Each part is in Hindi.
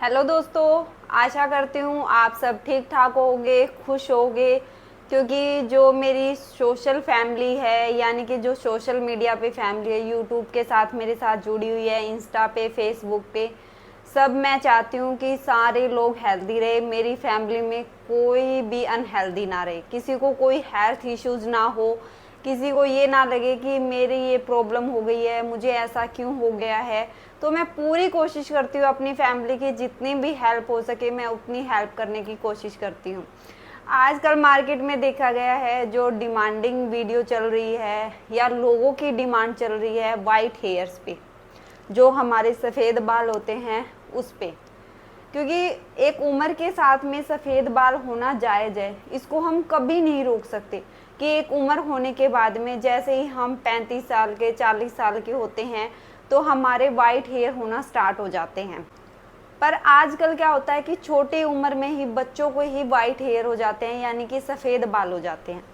हेलो दोस्तों, आशा करती हूँ आप सब ठीक ठाक होंगे, खुश होंगे। क्योंकि जो मेरी सोशल फैमिली है, यानी कि जो सोशल मीडिया पे फैमिली है, यूट्यूब के साथ मेरे साथ जुड़ी हुई है, इंस्टा पे, फेसबुक पे, सब मैं चाहती हूँ कि सारे लोग हेल्दी रहे। मेरी फैमिली में कोई भी अनहेल्दी ना रहे, किसी को कोई हेल्थ इश्यूज ना हो, किसी को ये ना लगे कि मेरी ये प्रॉब्लम हो गई है, मुझे ऐसा क्यों हो गया है। तो मैं पूरी कोशिश करती हूँ अपनी फैमिली की जितनी भी हेल्प हो सके मैं उतनी हेल्प करने की कोशिश करती हूँ। आजकल मार्केट में देखा गया है जो डिमांडिंग वीडियो चल रही है या लोगों की डिमांड चल रही है वाइट हेयर्स पे, जो हमारे सफ़ेद बाल होते हैं उस पे। क्योंकि एक उम्र के साथ में सफ़ेद बाल होना जायज़ है, इसको हम कभी नहीं रोक सकते कि एक उम्र होने के बाद में जैसे ही हम 35 साल के 40 साल के होते हैं तो हमारे वाइट हेयर होना स्टार्ट हो जाते हैं। पर आजकल क्या होता है कि छोटी उम्र में ही बच्चों को ही वाइट हेयर हो जाते हैं, यानी कि सफ़ेद बाल हो जाते हैं।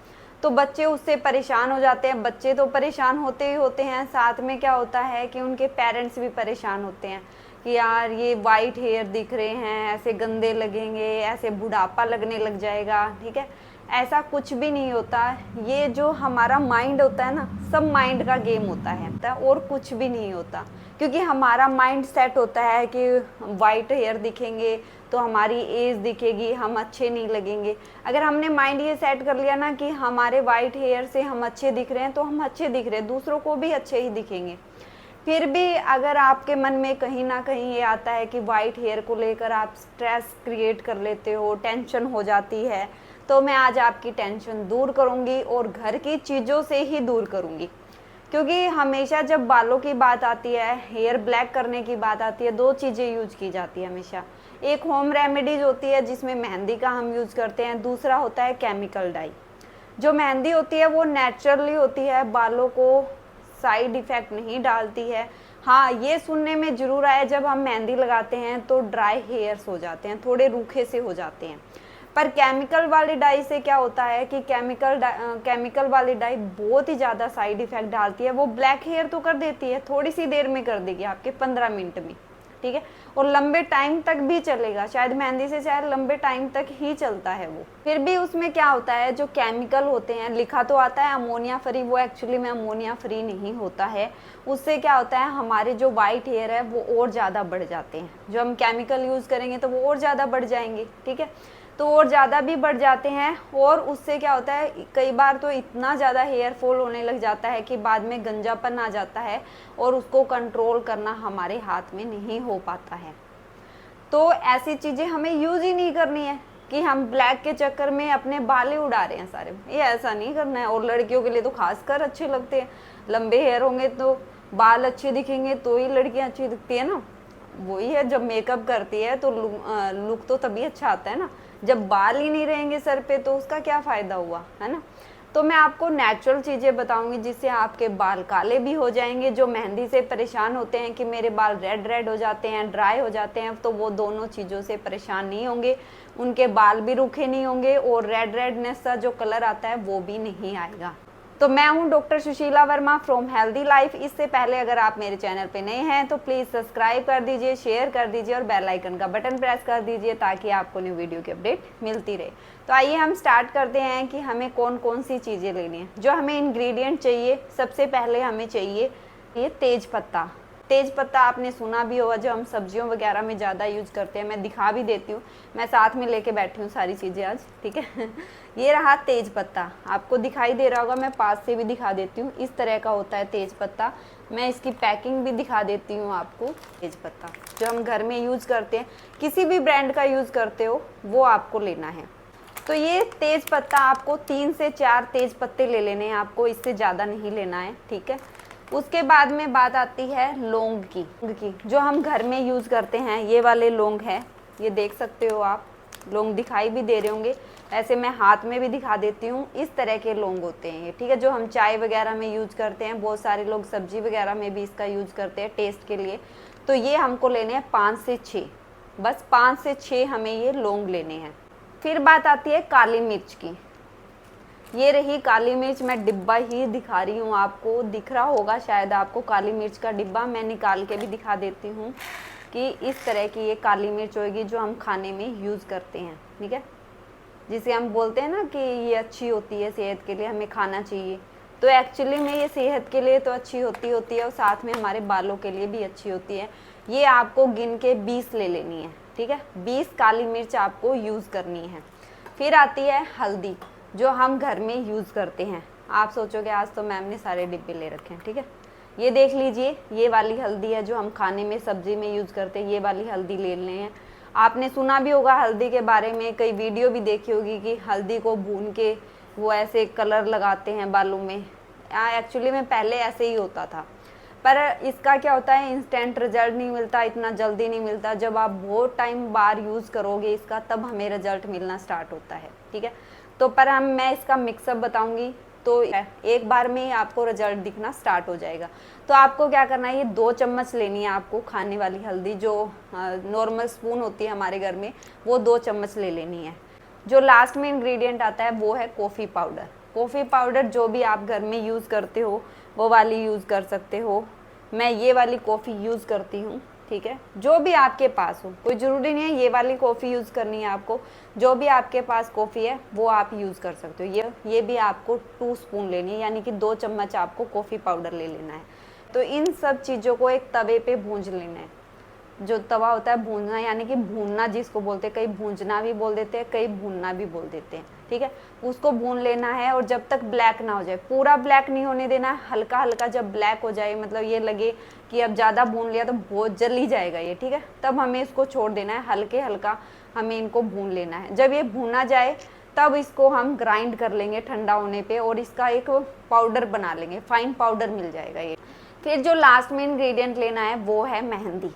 तो बच्चे उससे परेशान हो जाते हैं, बच्चे तो परेशान होते ही होते हैं, साथ में क्या होता है कि उनके पेरेंट्स भी परेशान होते हैं कि यार ये वाइट हेयर दिख रहे हैं, ऐसे गंदे लगेंगे, ऐसे बुढ़ापा लगने लग जाएगा। ठीक है, ऐसा कुछ भी नहीं होता। ये जो हमारा माइंड होता है ना, सब माइंड का गेम होता है और कुछ भी नहीं होता। क्योंकि हमारा माइंड सेट होता है कि वाइट हेयर दिखेंगे तो हमारी एज दिखेगी, हम अच्छे नहीं लगेंगे। अगर हमने माइंड ये सेट कर लिया ना कि हमारे वाइट हेयर से हम अच्छे दिख रहे हैं तो हम अच्छे दिख रहे हैं, दूसरों को भी अच्छे ही दिखेंगे। फिर भी अगर आपके मन में कहीं ना कहीं ये आता है कि वाइट हेयर को लेकर आप स्ट्रेस क्रिएट कर लेते हो, टेंशन हो जाती है, तो मैं आज आपकी टेंशन दूर करूंगी और घर की चीज़ों से ही दूर करूंगी। क्योंकि हमेशा जब बालों की बात आती है, हेयर ब्लैक करने की बात आती है, दो चीज़ें यूज की जाती है हमेशा। एक होम रेमेडीज होती है जिसमें मेहंदी का हम यूज़ करते हैं, दूसरा होता है केमिकल डाई। जो मेहंदी होती है वो नेचुरली होती है, बालों को साइड इफ़ेक्ट नहीं डालती है। हाँ, ये सुनने में ज़रूर आया जब हम मेहंदी लगाते हैं तो ड्राई हेयर्स हो जाते हैं, थोड़े रूखे से हो जाते हैं। पर केमिकल वाली डाई से क्या होता है कि केमिकल वाली डाई बहुत ही ज़्यादा साइड इफ़ेक्ट डालती है। वो ब्लैक हेयर तो कर देती है, थोड़ी सी देर में कर देगी, आपके 15 मिनट में। ठीक है, और लंबे टाइम तक भी चलेगा, शायद मेहंदी से शायद लंबे टाइम तक ही चलता है वो। फिर भी उसमें क्या होता है, जो केमिकल होते हैं, लिखा तो आता है अमोनिया फ्री, वो एक्चुअली में अमोनिया फ्री नहीं होता है। उससे क्या होता है, हमारे जो वाइट हेयर है वो और ज़्यादा बढ़ जाते हैं। जो हम केमिकल यूज़ करेंगे तो वो और ज़्यादा बढ़ जाएंगे। ठीक है, तो और ज़्यादा भी बढ़ जाते हैं और उससे क्या होता है, कई बार तो इतना ज़्यादा हेयर फॉल होने लग जाता है कि बाद में गंजापन आ जाता है और उसको कंट्रोल करना हमारे हाथ में नहीं हो पाता है। तो ऐसी चीज़ें हमें यूज़ ही नहीं करनी है कि हम ब्लैक के चक्कर में अपने बाल ही उड़ा रहे हैं सारे, ये ऐसा नहीं करना है। और लड़कियों के लिए तो खासकर अच्छे लगते हैं, लंबे हेयर होंगे तो बाल अच्छे दिखेंगे तो ही लड़कियां अच्छी दिखती है ना। वही है, जब मेकअप करती है तो लुक तो तभी अच्छा आता है ना। जब बाल ही नहीं रहेंगे सर पे तो उसका क्या फ़ायदा हुआ, है ना। तो मैं आपको नेचुरल चीज़ें बताऊंगी जिससे आपके बाल काले भी हो जाएंगे। जो मेहंदी से परेशान होते हैं कि मेरे बाल रेड रेड हो जाते हैं, ड्राई हो जाते हैं, तो वो दोनों चीज़ों से परेशान नहीं होंगे, उनके बाल भी रूखे नहीं होंगे और रेड रेडनेस का जो कलर आता है वो भी नहीं आएगा। तो मैं हूं doctor Sushila Verma from healthy life. इससे पहले अगर आप मेरे चैनल पे नए हैं तो प्लीज़ सब्सक्राइब कर दीजिए, शेयर कर दीजिए और बेल आइकन का बटन प्रेस कर दीजिए ताकि आपको न्यू वीडियो की अपडेट मिलती रहे। तो आइए हम स्टार्ट करते हैं कि हमें कौन कौन सी चीज़ें लेनी है। जो हमें इंग्रेडिएंट चाहिए, सबसे पहले हमें चाहिए ये तेज पत्ता। तेज पत्ता आपने सुना भी होगा, जो हम सब्जियों वगैरह में ज़्यादा यूज़ करते हैं। मैं दिखा भी देती हूँ, मैं साथ में लेके बैठी हूँ सारी चीज़ें आज। ठीक है ये रहा तेज पत्ता, आपको दिखाई दे रहा होगा, मैं पास से भी दिखा देती हूँ। इस तरह का होता है तेज पत्ता, मैं इसकी पैकिंग भी दिखा देती हूँ आपको। तेज पत्ता जो हम घर में यूज़ करते हैं, किसी भी ब्रांड का यूज़ करते हो वो आपको लेना है। तो ये तेज पत्ता आपको 3 से 4 तेज पत्ते ले लेने हैं आपको, इससे ज़्यादा नहीं लेना है। ठीक है, उसके बाद में बात आती है लौंग की, जो हम घर में यूज़ करते हैं। ये वाले लौंग है, ये देख सकते हो आप, लौंग दिखाई भी दे रहे होंगे, ऐसे मैं हाथ में भी दिखा देती हूँ। इस तरह के लौंग होते हैं ये। ठीक है, जो हम चाय वगैरह में यूज़ करते हैं, बहुत सारे लोग सब्जी वगैरह में भी इसका यूज़ करते हैं टेस्ट के लिए। तो ये हमको लेने हैं 5 से 6, बस 5 से 6 हमें ये लौंग लेने हैं। फिर बात आती है काली मिर्च की। ये रही काली मिर्च, मैं डिब्बा ही दिखा रही हूँ आपको, दिख रहा होगा शायद आपको काली मिर्च का डिब्बा, मैं निकाल के भी दिखा देती हूँ। कि इस तरह की ये काली मिर्च होगी जो हम खाने में यूज़ करते हैं, ठीक है, जिसे हम बोलते हैं ना कि ये अच्छी होती है सेहत के लिए, हमें खाना चाहिए। तो एक्चुअली में ये सेहत के लिए तो अच्छी होती है और साथ में हमारे बालों के लिए भी अच्छी होती है। ये आपको गिन के 20 ले लेनी है, ठीक है, 20 काली मिर्च आपको यूज़ करनी है। फिर आती है हल्दी, जो हम घर में यूज़ करते हैं। आप सोचोगे आज तो मैम ने सारे डिब्बे ले रखे हैं, ठीक है, ये देख लीजिए, ये वाली हल्दी है जो हम खाने में सब्जी में यूज़ करते हैं, ये वाली हल्दी ले लेनी है। आपने सुना भी होगा हल्दी के बारे में, कई वीडियो भी देखी होगी कि हल्दी को भून के वो ऐसे कलर लगाते हैं बालों में। एक्चुअली में पहले ऐसे ही होता था, पर इसका क्या होता है, इंस्टेंट रिजल्ट नहीं मिलता, इतना जल्दी नहीं मिलता। जब आप बहुत टाइम बार यूज़ करोगे इसका, तब हमें रिजल्ट मिलना स्टार्ट होता है, ठीक है। तो पर मैं इसका मिक्सअप बताऊंगी, तो एक बार में ही आपको रिजल्ट दिखना स्टार्ट हो जाएगा। तो आपको क्या करना है, ये 2 चम्मच लेनी है आपको खाने वाली हल्दी, जो नॉर्मल स्पून होती है हमारे घर में, वो 2 चम्मच ले लेनी है। जो लास्ट में इंग्रेडिएंट आता है वो है कॉफ़ी पाउडर। कॉफ़ी पाउडर जो भी आप घर में यूज़ करते हो वो वाली यूज़ कर सकते हो। मैं ये वाली कॉफ़ी यूज़ करती हूँ, ठीक है, जो भी आपके पास हो, कोई ज़रूरी नहीं है ये वाली कॉफ़ी यूज़ करनी है आपको, जो भी आपके पास कॉफ़ी है वो आप यूज़ कर सकते हो। ये भी आपको 2 स्पून लेनी है, यानी कि 2 चम्मच आपको कॉफ़ी पाउडर ले लेना है। तो इन सब चीज़ों को एक तवे पे भूंज लेना है। जो तवा होता है भूनना, यानी कि भूनना जिसको बोलते हैं, कई भूंजना भी बोल देते हैं, कई भूनना भी बोल देते हैं, ठीक है, उसको भून लेना है। और जब तक ब्लैक ना हो जाए, पूरा ब्लैक नहीं होने देना है, हल्का हल्का जब ब्लैक हो जाए, मतलब ये लगे कि अब ज़्यादा भून लिया तो बहुत जल ही जाएगा ये, ठीक है, तब हमें इसको छोड़ देना है, हल्के हल्का हमें इनको भून लेना है। जब ये भूना जाए तब इसको हम ग्राइंड कर लेंगे ठंडा होने पे, और इसका एक पाउडर बना लेंगे, फाइन पाउडर मिल जाएगा ये। फिर जो लास्ट में इंग्रेडिएंट लेना है वो है मेहंदी।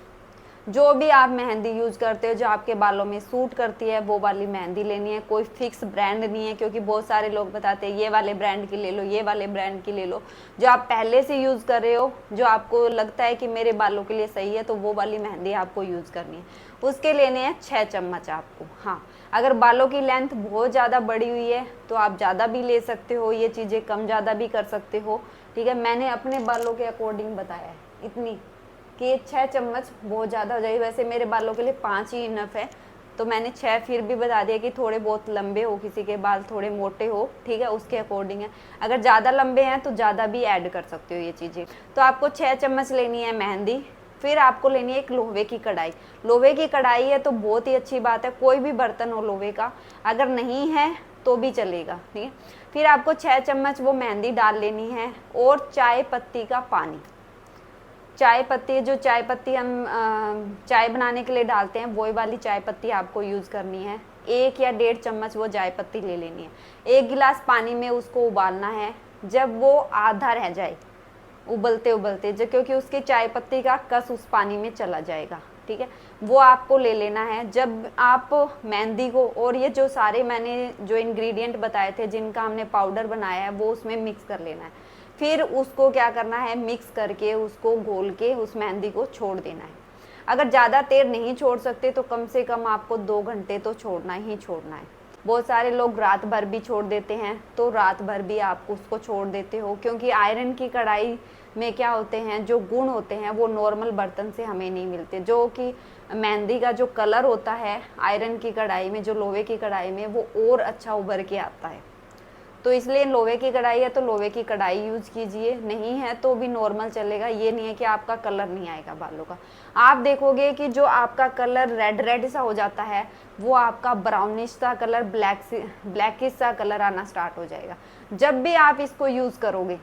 जो भी आप मेहंदी यूज़ करते हो जो आपके बालों में सूट करती है वो वाली मेहंदी लेनी है। कोई फिक्स ब्रांड नहीं है, क्योंकि बहुत सारे लोग बताते हैं ये वाले ब्रांड की ले लो, ये वाले ब्रांड की ले लो। जो आप पहले से यूज़ कर रहे हो, जो आपको लगता है कि मेरे बालों के लिए सही है, तो वो वाली मेहंदी आपको यूज़ करनी है। उसके लेने हैं 6 चम्मच आपको। हाँ, अगर बालों की लेंथ बहुत ज़्यादा बड़ी हुई है तो आप ज़्यादा भी ले सकते हो, ये चीज़ें कम ज़्यादा भी कर सकते हो, ठीक है। मैंने अपने बालों के अकॉर्डिंग बताया है इतनी, कि 6 चम्मच बहुत ज़्यादा हो जाएगी। वैसे मेरे बालों के लिए 5 ही इनफ है, तो मैंने 6 फिर भी बता दिया कि थोड़े बहुत लंबे हो, किसी के बाल थोड़े मोटे हो, ठीक है, उसके अकॉर्डिंग है। अगर ज़्यादा लंबे हैं तो ज़्यादा भी ऐड कर सकते हो ये चीज़ें। तो आपको 6 चम्मच लेनी है मेहंदी। फिर आपको लेनी है एक लोहे की कढ़ाई। लोहे की कढ़ाई है तो बहुत ही अच्छी बात है, कोई भी बर्तन हो लोहे का, अगर नहीं है तो भी चलेगा, ठीक है। फिर आपको 6 चम्मच वो मेहंदी डाल लेनी है, और चाय पत्ती का पानी। चाय पत्ती, जो चाय पत्ती हम चाय बनाने के लिए डालते हैं, वही वाली चाय पत्ती आपको यूज़ करनी है। 1 या 1.5 चम्मच वो चाय पत्ती ले लेनी है। 1 गिलास पानी में उसको उबालना है। जब वो आधा रह जाए उबलते उबलते, जो क्योंकि उसकी चाय पत्ती का कस उस पानी में चला जाएगा, ठीक है, वो आपको ले लेना है। जब आप मेहंदी को और ये जो सारे मैंने जो इंग्रेडिएंट बताए थे जिनका हमने पाउडर बनाया है, वो उसमें मिक्स कर लेना है। फिर उसको क्या करना है, मिक्स करके उसको घोल के उस मेहंदी को छोड़ देना है। अगर ज़्यादा देर नहीं छोड़ सकते तो कम से कम आपको 2 घंटे तो छोड़ना ही छोड़ना है। बहुत सारे लोग रात भर भी छोड़ देते हैं, तो रात भर भी आप उसको छोड़ देते हो, क्योंकि आयरन की कढ़ाई में क्या होते हैं, जो गुण होते हैं वो नॉर्मल बर्तन से हमें नहीं मिलते। जो कि मेहंदी का जो कलर होता है आयरन की कढ़ाई में, जो लोहे की कढ़ाई में, वो और अच्छा उभर के आता है। तो इसलिए लोहे की कढ़ाई है तो लोहे की कढ़ाई यूज़ कीजिए, नहीं है तो भी नॉर्मल चलेगा। ये नहीं है कि आपका कलर नहीं आएगा बालों का। आप देखोगे कि जो आपका कलर रेड रेड सा हो जाता है, वो आपका ब्राउनिश सा कलर, ब्लैकिश सा कलर आना स्टार्ट हो जाएगा जब भी आप इसको यूज़ करोगे।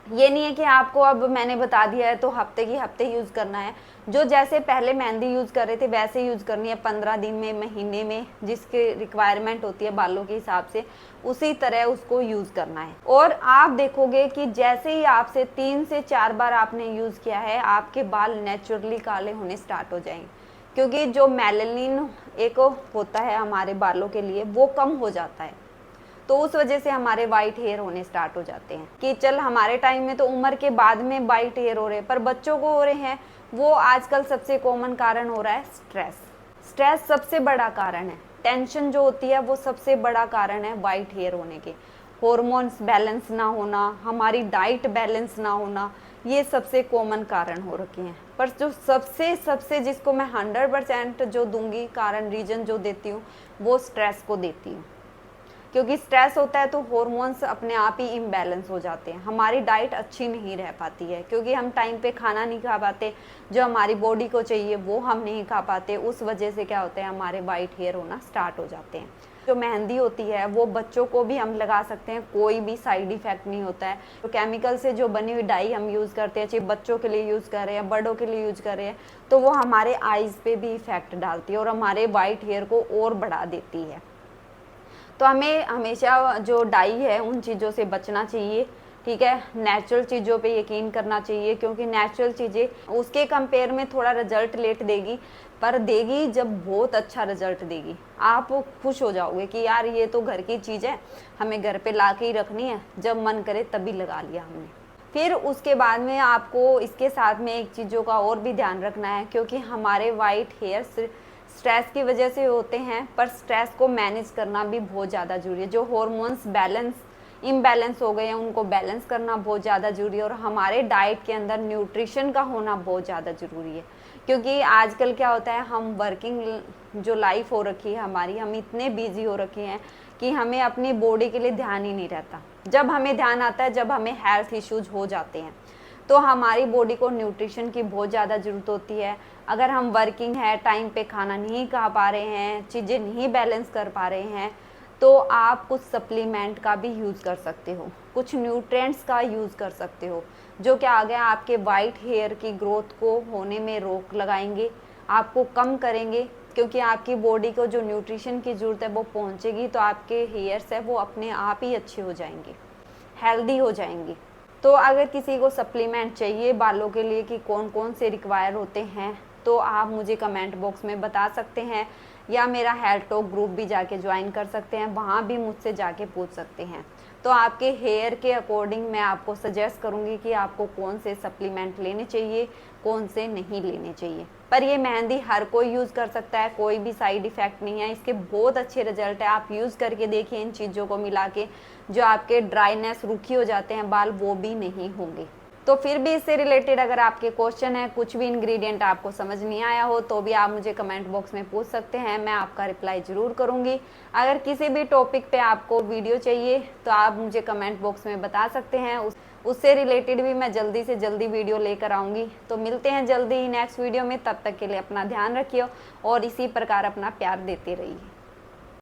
ये नहीं है कि आपको अब मैंने बता दिया है तो हफ्ते की हफ्ते यूज़ करना है। जो जैसे पहले मेहंदी यूज़ कर रहे थे वैसे यूज़ करनी है, 15 दिन में, महीने में, जिसके रिक्वायरमेंट होती है बालों के हिसाब से, उसी तरह उसको यूज़ करना है। और आप देखोगे कि जैसे ही आपसे 3 से 4 बार आपने यूज़ किया है, आपके बाल नेचुरली काले होने स्टार्ट हो जाएंगे, क्योंकि जो मेलानिन एक होता है हमारे बालों के लिए वो कम हो जाता है। तो उस वजह से हमारे वाइट हेयर होने स्टार्ट हो जाते हैं। कि चल हमारे टाइम में तो उम्र के बाद में वाइट हेयर हो रहे हैं, पर बच्चों को हो रहे हैं। वो आजकल सबसे कॉमन कारण हो रहा है स्ट्रेस। स्ट्रेस सबसे बड़ा कारण है, टेंशन जो होती है वो सबसे बड़ा कारण है वाइट हेयर होने के। हॉर्मोन्स बैलेंस ना होना, हमारी डाइट बैलेंस ना होना, ये सबसे कॉमन कारण हो रखे हैं। पर जो सबसे सबसे जिसको मैं 100% जो दूंगी कारण, रीजन जो देती हूँ, वो स्ट्रेस को देती हूँ। क्योंकि स्ट्रेस होता है तो हॉर्मोन्स अपने आप ही इम्बैलेंस हो जाते हैं, हमारी डाइट अच्छी नहीं रह पाती है, क्योंकि हम टाइम पे खाना नहीं खा पाते, जो हमारी बॉडी को चाहिए वो हम नहीं खा पाते। उस वजह से क्या होता है, हमारे वाइट हेयर होना स्टार्ट हो जाते हैं। जो मेहंदी होती है वो बच्चों को भी हम लगा सकते हैं, कोई भी साइड इफेक्ट नहीं होता है। तो केमिकल से जो बनी हुई डाई हम यूज़ करते हैं, चाहे बच्चों के लिए यूज़ कर रहे हैं, बड़ों के लिए यूज़ कर रहे हैं, तो वो हमारे आईज़ पे भी इफेक्ट डालती है और हमारे वाइट हेयर को और बढ़ा देती है। तो हमें हमेशा जो डाई है उन चीज़ों से बचना चाहिए, ठीक है। नेचुरल चीज़ों पे यकीन करना चाहिए, क्योंकि नेचुरल चीज़ें उसके कंपेयर में थोड़ा रिजल्ट लेट देगी, पर देगी जब बहुत अच्छा रिजल्ट देगी। आप खुश हो जाओगे कि यार ये तो घर की चीज़ है, हमें घर पे ला के ही रखनी है, जब मन करे तभी लगा लिया हमने। फिर उसके बाद में आपको इसके साथ में एक चीज़ों का और भी ध्यान रखना है, क्योंकि हमारे वाइट हेयर स्ट्रेस की वजह से होते हैं, पर स्ट्रेस को मैनेज करना भी बहुत ज़्यादा ज़रूरी है। जो हॉर्मोन्स इम्बैलेंस हो गए हैं उनको बैलेंस करना बहुत ज़्यादा ज़रूरी है, और हमारे डाइट के अंदर न्यूट्रिशन का होना बहुत ज़्यादा ज़रूरी है। क्योंकि आजकल क्या होता है, हम वर्किंग जो लाइफ हो रखी है हमारी, हम इतने बिजी हो रखे हैं कि हमें अपनी बॉडी के लिए ध्यान ही नहीं रहता। जब हमें ध्यान आता है जब हमें हेल्थ इश्यूज हो जाते हैं, तो हमारी बॉडी को न्यूट्रिशन की बहुत ज़्यादा ज़रूरत होती है। अगर हम वर्किंग है, टाइम पे खाना नहीं खा पा रहे हैं, चीज़ें नहीं बैलेंस कर पा रहे हैं, तो आप कुछ सप्लीमेंट का भी यूज़ कर सकते हो, कुछ न्यूट्रिएंट्स का यूज़ कर सकते हो, जो क्या आगे आपके वाइट हेयर की ग्रोथ को होने में रोक लगाएंगे, आपको कम करेंगे। क्योंकि आपकी बॉडी को जो न्यूट्रिशन की ज़रूरत है वो पहुंचेगी, तो आपके हेयर्स है वो अपने आप ही अच्छे हो जाएंगे, हेल्दी हो जाएंगे। तो अगर किसी को सप्लीमेंट चाहिए बालों के लिए कि कौन कौन से रिक्वायर होते हैं, तो आप मुझे कमेंट बॉक्स में बता सकते हैं, या मेरा हेल्थ टॉक ग्रुप भी जाके ज्वाइन कर सकते हैं, वहाँ भी मुझसे जाके पूछ सकते हैं। तो आपके हेयर के अकॉर्डिंग मैं आपको सजेस्ट करूँगी कि आपको कौन से सप्लीमेंट लेने चाहिए, कौन से नहीं लेने चाहिए। पर ये मेहंदी हर कोई यूज़ कर सकता है, कोई भी साइड इफ़ेक्ट नहीं है, इसके बहुत अच्छे रिजल्ट है। आप यूज़ करके देखिए इन चीज़ों को मिला के, जो आपके ड्राइनेस, रुखी हो जाते हैं बाल, वो भी नहीं होंगे। तो फिर भी इससे रिलेटेड अगर आपके क्वेश्चन है, कुछ भी इंग्रेडिएंट आपको समझ नहीं आया हो, तो भी आप मुझे कमेंट बॉक्स में पूछ सकते हैं, मैं आपका रिप्लाई ज़रूर करूंगी। अगर किसी भी टॉपिक पे आपको वीडियो चाहिए तो आप मुझे कमेंट बॉक्स में बता सकते हैं, उससे रिलेटेड भी मैं जल्दी से जल्दी वीडियो लेकर आऊँगी। तो मिलते हैं जल्दी ही नेक्स्ट वीडियो में, तब तक के लिए अपना ध्यान रखिए और इसी प्रकार अपना प्यार देते रहिए।